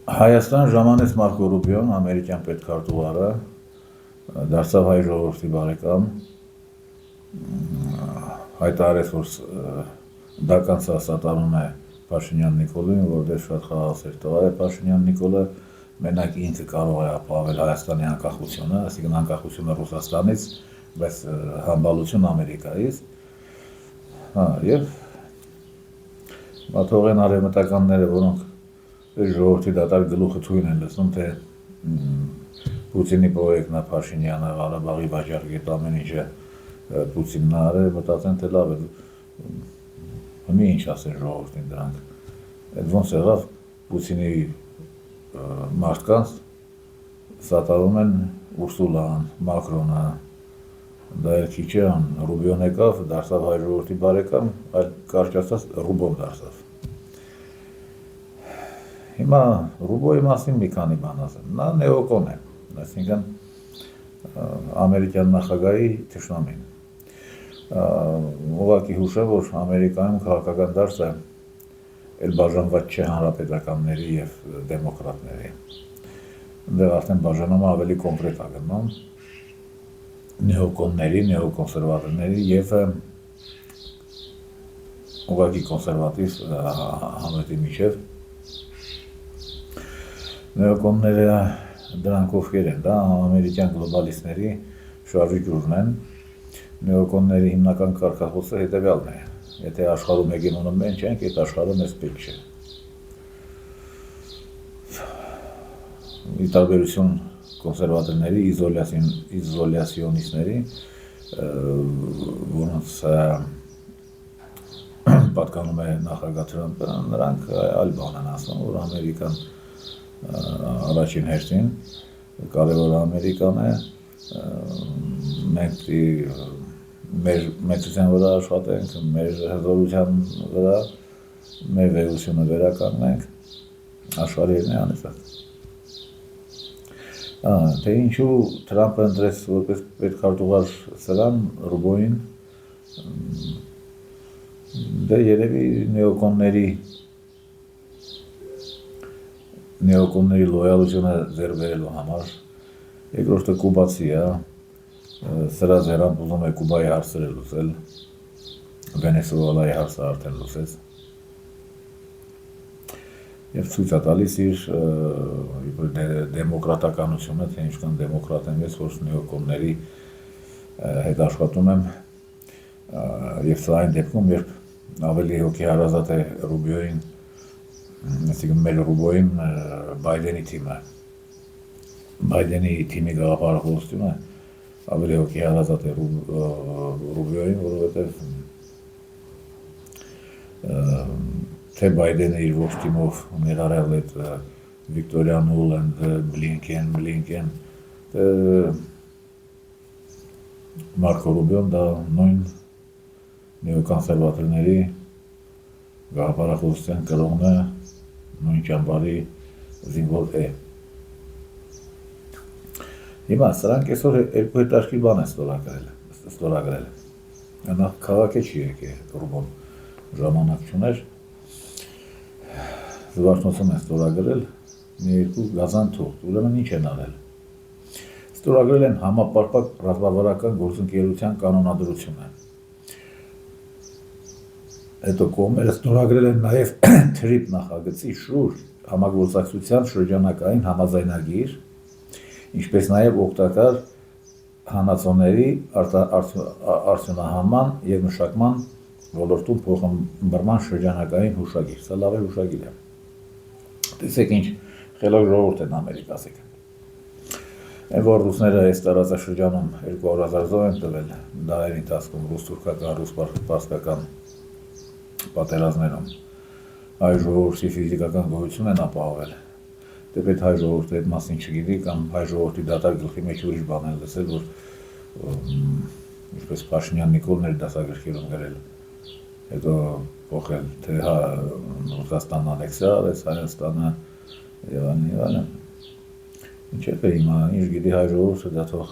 Հայաստան ժամանեց Մարկո Ռուբիոն, ամերիկյան պետքարտուղարը, դարձավ հայ ժողովրդի բարեկամ, հայտարարեց, որ դականցա սատարում է Փաշինյան Նիկոլին, որտեղ շատ խաղաղասեր տղա է Փաշինյան Նիկոլը, մենակ ինքը կարող է ապահովել Հայաստանի անկախությունը, այսինքն անկախությունը Ռուսաստանից, բայց համբալություն Ամերիկայից, եւ մաթողեն արևմտականները, որոնք ժողովրդի դատարկ գլուխը թույն են լսում, թե Պուտինի պրոյեկտն է Փաշինյանը, Ղարաբաղի վաճառքի ամեն ինչը Պուտինն արել, մտածեն, թե լավ է, մի ինչ ասեն ժողովրդին դրանք, այդ ոնց եղավ Պուտինի մարդկանց սատարում են Ուրսուլան, Մակրոնը, դա էլ քիչ է, Ռուբիոն եկավ, դարձավ հայ ժողովրդի բարեկամ, այլ կարճ ասած Ռուբոն դարձավ։ Հիմա Ռուբոյի մասին մի քանի բան ասեմ, նա նեոկոն է, այսինքն ամերիկյան նախագահի թշնամին։ Ուղղակի հուշեմ, որ Ամերիկայում քաղաքական դաշտը էլ բաժանված չէ հանրապետականների եւ դեմոկրատների։ Այնտեղ արդեն բաժանումը ավելի կոնկրետ է գնում նեոկոնների, նեոկոնսերվատորների եւ ուղղակի կոնսերվատիվ համույթի միջև։ Նեոկոնները դրանք ովքեր են, դա ամերիկյան գլոբալիստների շարժի ջուրն են, նեոկոնների հիմնական կարգախոսը հետևյալն է, եթե աշխարհում հեգեմոնը մենք չենք, այդ աշխարհը մեզ պետք չէ։ Ի տարբերություն կոնսերվատորների, իզոլյացիոնիստների, որոնց պատկանում է նախագահ Թրամփը, նրանք այլ բան են ասում, որ Ամերիկան առաջին հերթին կարևորը Ամերիկան է, մենք մեր մեծության վրա աշխատենք, մեր հզորության վրա, մեր վեհությունը վերականգնենք, աշխարհին է անեցած։ Թե ինչու Թրամփը ընտրեց որպես պետքարտուղար սրան Ռուբոյին, դե երևի նեոկոնների լոյալությունը ձեռք բերելու համար, երկրորդը կուբացի է, սրա ձեռամբ ուզում է Կուբայի հարցերը լուծել, Վենեսուելայի հարցը արդեն լուծեց, եւ ցույց է տալիս իր դեմոկրատականությունը, թե ինչքան դեմոկրատ եմ ես, որ նեոկոնների հետ աշխատում եմ, եւ սա այն դեպքում, երբ ավելի հոգեհարազատ է Ռուբիոյին, այսինքն մեր Ռուբոյին Բայդենի թիմը, Բայդենի թիմի գաղափարախոսությունը ավելի հոգեհարազատ է Ռուբիոյին, որովհետև թե Բայդենը իր ողջ թիմով ներառել այդ Վիկտորիա Նուլենդ, Բլինկեն, Մարկո Ռուբիոն դա նույն նեոկոնսերվատորների գաղափարախոսության կրողն է, նույն ճամբարի զինվոր է։ Հիմա սրանք այսօր երկու հետաքրքիր բան են ստորագրել։ Նախ քաղաք է չի եկել Ռուբոն, ժամանակ չուներ, զվարթնոցում են ստորագրել մի երկու գազան թուղթ, ուրեմն ինչ են արել։ Ստորագրել են համապարփակ ռազմավարական գործընկերության կանոնադրությունը։ Հետո կողմերը ստորագրել են նաև թրիփ նախագծի շուրջ համագործակցության շրջանակային համաձայնագիր, ինչպես նաև օգտակար հանածոների արդյունահանման և մշակման ոլորտում փոխմբռնման շրջանակային հուշագիր, սա լավ է հուշագիր է։ Տեսեք ինչ խելոք ժողովուրդ են Ամերիկացիք։ Այն որ ռուսները այս տարածաշրջանում 200,000 զոհ են տվել դարերի ընթացքում ռուս-թուրքական, ռուս-պարսկական պատերազմներում, հայ ժողովրդի ֆիզիկական գոյություն են ապահովել, թեպետ հայ ժողովուրդը այդ մասին չգիտի կամ հայ ժողովրդի դատարկ գլխի մեջ ուրիշ բան են լսել, որ ինչպես Փաշինյան Նիկոլն էր դասագրքերում գրել, հետո փոխել, թե Ռուսաստանն անեքսիա արեց Հայաստանը եւ այլն։ Ինչեւ է հիմա, ինչ գիտի հայ ժողովուրդը, դա թող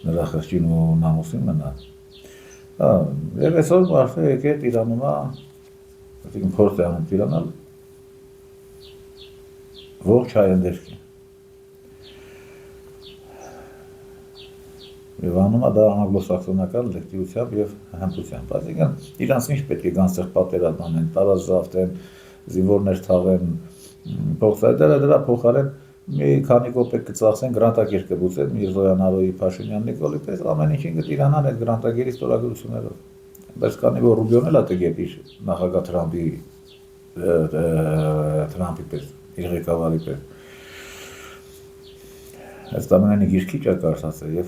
նրա խղճին ու նամուսին մնա։ Եվ այսօր մարդը եկել Իրանում է, այսինքն փորձ է անում Իրանալ, ողջ հայանդերքին։ Եվ անում է դա անգլոսաքսոնական լեկտիվությամբ եւ հմտությամբ։ Այսինքն իրանց ինչ պետք է գան ստեղ պատերազմ անեն, տարած ժավտեն, զինվորներ թաղեն, փոխսայդերը դրա փոխարեն մի քանի կոպեկ կծախսեն, գրանտակիր կբուծեն Միրզոյան Արոյի, Փաշինյան Նիկոլի պես ամեն ինչին կտիրանան այդ գրանտագիրի ստորագրություններով։ Բայց քանի որ Ռուբիոն էլ է տգետ իր նախագահ Թրամփի պես, իր ղեկավարի պես։ Այս ամենը գիրքի ճա կարծացել եւ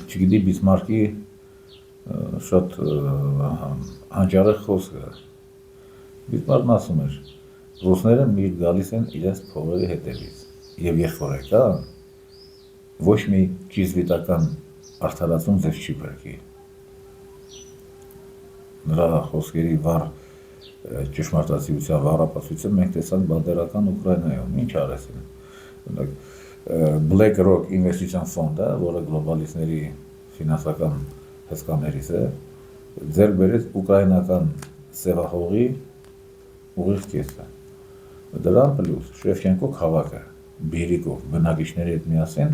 չգիտի Բիսմարկի շատ հանճարեղ խոսքը։ Բիսմարկն ասում էր. ռուսները միշտ գալիս են իրենց փողերի հետևից եւ երբ որ եկան ոչ մի ճիզվիտական արդարացում ձեզ չի բերքի։ Նրա խոսքերի վառ ճշմարտացիության վառապացույցը մենք տեսանք բանդերական Ուկրաինայում, ինչ արեցին։ Black Rock ինվեստիցիոն ֆոնդը, որը գլոբալիստների ֆինանսական հսկաներից է, ձեռք բերեց ուկրաինական սևահողի ուղիղ կեսը։ Դրան պլյուս Շևչենկո քաղաքը, Բիրիկով, բնակիչների հետ միասին,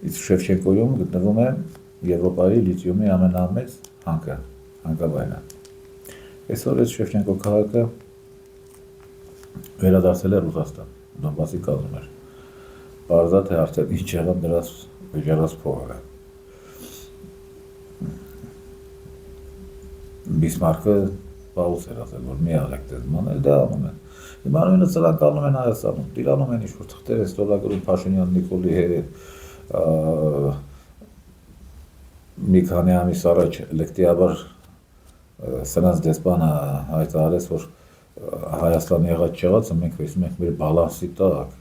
իսկ Շևչենկոյում գտնվում է Եվրոպայի լիթիումի ամենամեծ հանքը, հանքավայրը։ Այսօր այս Շևչենկո քաղաքը վերադարձել է Ռուսաստան, Դոնբասի կազմում էր։ Պարզա թե արդեն ինչ եղան դրած վճարած փողերը։ Բիսմարկը պաուս էր ասել, որ մի արեք դες մանել, դա անում են։ Հիմա նույնը սրանք անում են Հայաստանում, տիրանում են ինչ-որ թղթեր են ստորագրում Փաշինյան Նիկոլի հետ, մի քանի ամիս առաջ լեկտիաբար սրանց դեսպանը հայտարարեց, որ Հայաստանի եղած չեղածը մենք վեսում ենք մեր բալանսի տակ։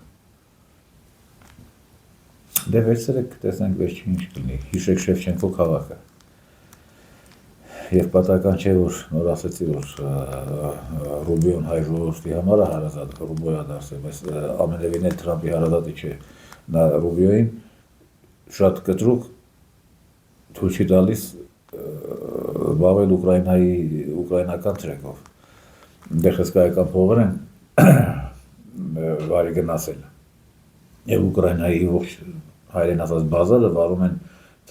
Դե վերցրեք, տեսնենք վերջին ինչ կլինի, հիշեք Շևչենկո քաղաքը։ Եվ պատահական չէ, որ նոր ասեցի, որ Ռուբիոն հայ ժողովրդի համար է հարազատ, Ռուբոյա դարձել, բայց ամենևին էլ Թրամփի հարազատը չէ։ Նա Ռուբիոյին շատ կտրուկ թույլ չի տալիս զբաղվել ուկրաինական թրեքով։ Դե հսկայական փողեր են վարի գնացել։ Եվ Ուկրաինայի ողջ հայերեն ասած բազարը վարում են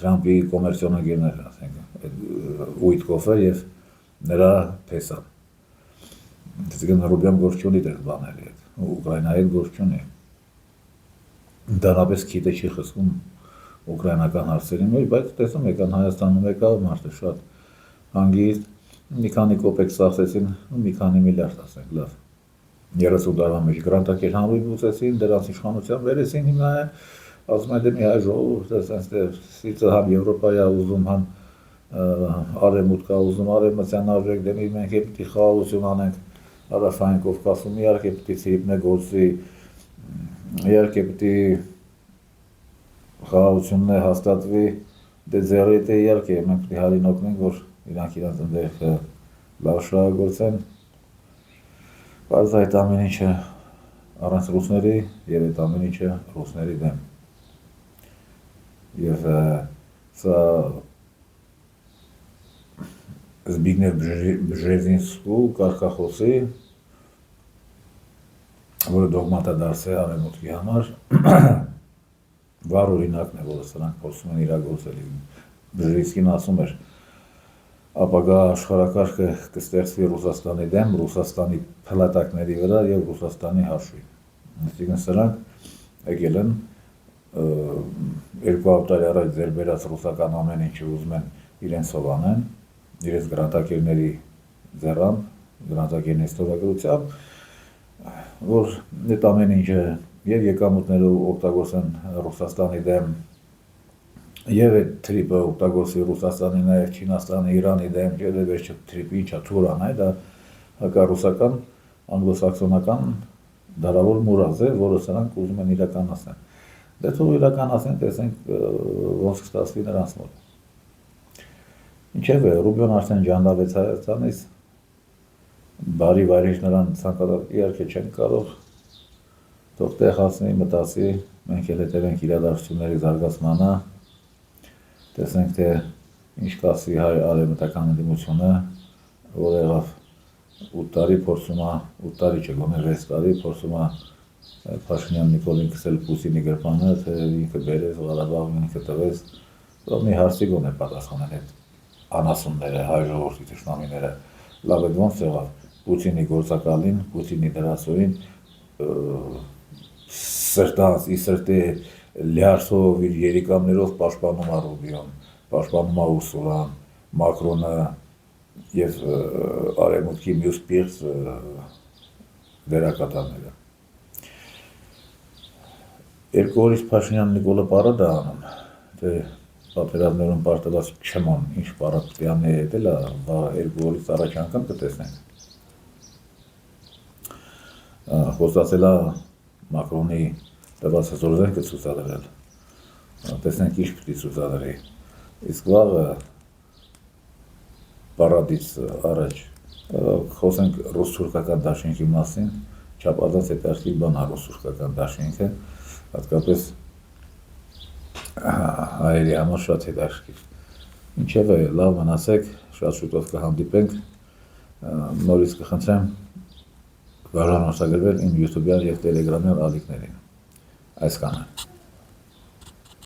Թրամփի կոմերցիոներները, ասենք Ուիտկոֆը եւ նրա փեսան։ Դեռ Ռուբիոն գործ չունի դեռ բաների հետ, Ուկրաինայի հետ գործ չունի։ Դարապես քիթը չի խսում ուկրաինական հարցերի մեջ, բայց տեսնում եկան Հայաստանում եկավ մարդը շատ հանգիստ, մի քանի կոպեկ ծախսեցին, մի քանի միլիարդ ասենք, լավ։ 30 տարվա մեջ գրանտակեր հանրույթ բուծեցին, դրանց իշխանության վերեցին, հիմա ասում են դե մի հայ ժողովուրդ է այստեղ սիցը համ Եվրոպայի է ուզում, համ արևմուտք է ուզում, արևմտյան արժեք դեմի մենք է պիտի խաղաղություն անենք Հարավային Կովկասում, իհարկե պիտի ցիրիպն է գործի, իհարկե պիտի խաղաղությունն է հաստատվի, դե ձեռի դե իհարկե մենք պիտի հարին օգնենք, որ իրանք իրանց ընդերքը լավ շահագործեն, բայց այդ ամեն ինչը առանց ռուսների եւ այդ ամեն ինչը ռուսների դեմ։ Եվ սա Զբիգնև Բժեզինսկու կարգախոսի, որը դոգմատադարձ է արևմուտքի համար, վառ օրինակն է, որը սրանք փորձում են իրագործել։ Բժեզինսկին ասում էր, ապագա աշխարհակարգը կստեղծվի Ռուսաստանի դեմ, Ռուսաստանի փլատակների վրա եւ Ռուսաստանի հաշվին։ Այսինքն սրանք եկել են 200 տարի առաջ ձեր բերած ռուսական ամեն ինչը ուզում են իրենցով անեն, իրենց գրանտակերների ձեռամբ, գրանտակերների ստորագրությամբ, որ այդ ամեն ինչը եւ եկամուտներով օգտագործեն Ռուսաստանի դեմ, եւ այդ թրիպը օգտագործի Ռուսաստանի նաեւ Չինաստանի, Իրանի դեմ, եւ վերջը թրիպը ինչա թուրան է, դա հակառուսական, անգլոսաքսոնական դարավոր մուրազ է, որը սրանք ուզում են իրականացնել։ Դե թող իրականացնեն, տեսենք ոնց կստացվի նրանց մոտ։ Ինչևէ, Ռուբիոն արդեն ջանլավեց Հայաստանից, բարի վայրիչ նրան ցանկացած իհարկե չեն կարող, թող տեղացնի, մտածի, մենք էլ հետևենք իրադարձությունների զարգացմանը, տեսնենք թե ինչ կասի հայ արևմտական ընդդիմությունը, որ եղավ 8 տարի փորձում է, 8 տարի չէ, գոնե 6 տարի փորձում է Փաշինյան Նիկոլին քսել Պուտինի գրպանը, թե ինքը բերեց Ղարաբաղը, ինքը տվեց, որ մի հարցի գոնե պատասխանեն այդ անասունները, հայ ժողովրդի թշնամիները, լավ է ոնց եղավ Պուտինի գործակալին, Պուտինի դրասոյին սրտանց, ի սրտե լյարդով իր երիկամներով պաշտպանում է Ռուբիոն, պաշտպանում է Ուրսուլան, Մակրոնը եւ արևմուտքի մյուս պիղծ դերակատարները։ Երկու օրից Փաշինյան Նիկոլը պարադ է անում, թե պատերազմներում պարտված չմոն, ինչ պարադ պիտի հետել է, երկու օրից առաջ անգամ կտեսնենք։ Խոստացել է Մակրոնի տված հզորզենքը ցուցադրել, տեսնենք ինչ պիտի ցուցադրի, իսկ վաղը պարադից առաջ խոսենք ռուս-թուրքական դաշինքի մասին, չափազանց հետաքրքիր բան է ռուս-թուրքական դաշինքը, հատկապես հայերի համար շատ հետաքրքիր։ Ինչևէ, լավ մնացեք, շատ շուտով կհանդիպենք, նորից կխնդրեմ բաժանորդագրվել իմ յութուբյան և տելեգրամյան ալիքներին, այսքանը։